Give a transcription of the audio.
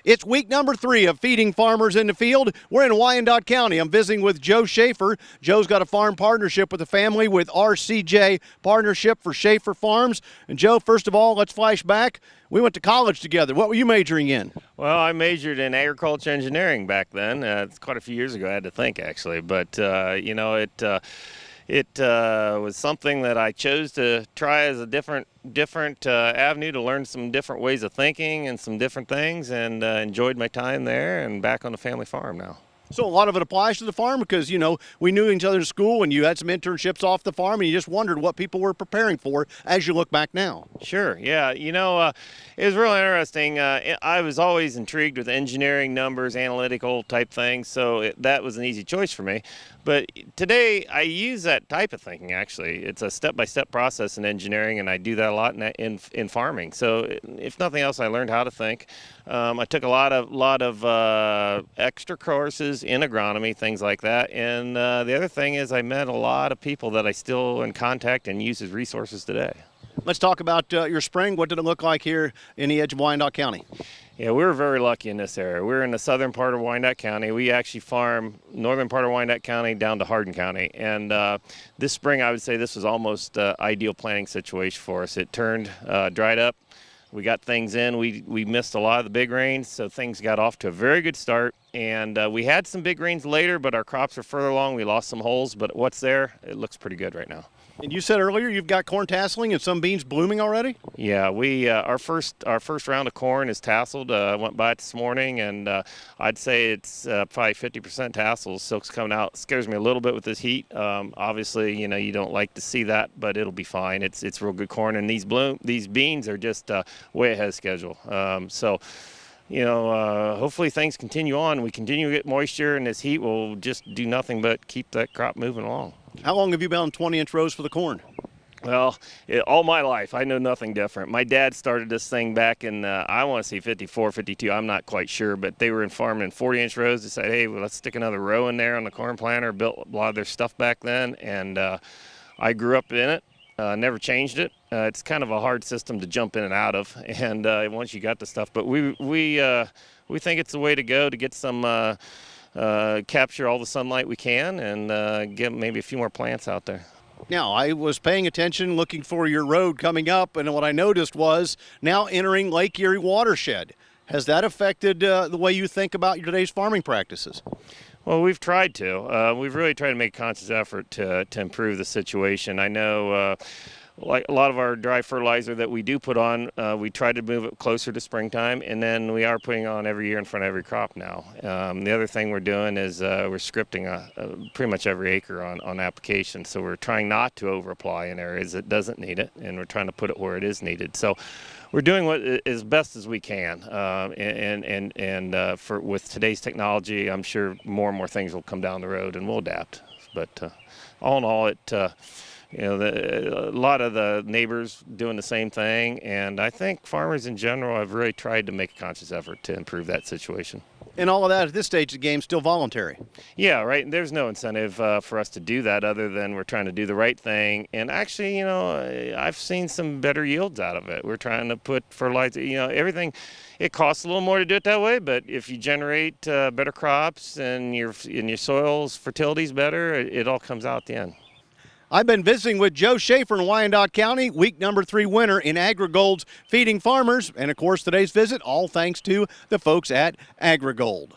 It's week number 3 of Feeding Farmers in the Field. We're in Wyandot County. I'm visiting with Joe Sheaffer. Joe's got a farm partnership with the family with RCJ Partnership for Sheaffer Farms. And Joe, first of all, let's flash back. We went to college together. What were you majoring in? Well, I majored in agriculture engineering back then. It's quite a few years ago, I had to think, actually. But, it was something that I chose to try as a different avenue to learn some different ways of thinking and some different things, and enjoyed my time there and back on the family farm now. So a lot of it applies to the farm because, you know, we knew each other in school and you had some internships off the farm and you just wondered what people were preparing for as you look back now. Sure, yeah. You know, it was really interesting. I was always intrigued with engineering, numbers, analytical type things, so that was an easy choice for me. But today I use that type of thinking, actually. It's a step-by-step process in engineering, and I do that a lot in farming. So if nothing else, I learned how to think. I took a lot of extra courses in agronomy, things like that. And the other thing is I met a lot of people that I still in contact and use as resources today. Let's talk about your spring. What did it look like here in the edge of Wyandot County? Yeah, we were very lucky in this area. We're in the southern part of Wyandot County. We actually farm northern part of Wyandot County down to Hardin County. And this spring, I would say this was almost ideal planting situation for us. It turned, dried up. We got things in. We missed a lot of the big rains, so things got off to a very good start. And we had some big rains later, but our crops are further along. We lost some holes, but what's there, it looks pretty good right now. And you said earlier you've got corn tasseling and some beans blooming already? Yeah, we our first round of corn is tasseled. Went by it this morning, and I'd say it's probably 50% tassel. Silk's coming out. Scares me a little bit with this heat. Obviously, you know, you don't like to see that, but it'll be fine. It's real good corn, and these beans are just way ahead of schedule. So, you know, hopefully things continue on. We continue to get moisture, and this heat will just do nothing but keep that crop moving along. How long have you been on 20-inch rows for the corn? Well, all my life, I know nothing different. My dad started this thing back in, I want to say 54, 52, I'm not quite sure, but they were farming in 40-inch rows. They said, hey, well, let's stick another row in there on the corn planter. Built a lot of their stuff back then, and I grew up in it, never changed it. It's kind of a hard system to jump in and out of, and once you got the stuff. But we think it's the way to go to get some capture all the sunlight we can and get maybe a few more plants out there. Now, I was paying attention, looking for your road coming up, and what I noticed was now entering Lake Erie watershed. Has that affected the way you think about your today's farming practices? Well, we've tried to. We've really tried to make a conscious effort to improve the situation. I know like a lot of our dry fertilizer that we do put on, we try to move it closer to springtime, and then we are putting on every year in front of every crop now. The other thing we're doing is we're scripting pretty much every acre on application, so we're trying not to over-apply in areas that doesn't need it, and we're trying to put it where it is needed. So we're doing what as best as we can, with today's technology, I'm sure more and more things will come down the road, and we'll adapt. But all in all, you know, a lot of the neighbors doing the same thing, and I think farmers in general have really tried to make a conscious effort to improve that situation. And all of that at this stage of the game still voluntary. Yeah, right. There's no incentive for us to do that other than we're trying to do the right thing. And actually, you know, I've seen some better yields out of it. We're trying to put fertilizer, you know, everything. It costs a little more to do it that way, but if you generate better crops and your soil's fertility is better, it all comes out at the end. I've been visiting with Joe Sheaffer in Wyandot County, week number 3 winner in AgriGold's Feeding Farmers. And of course, today's visit, all thanks to the folks at AgriGold.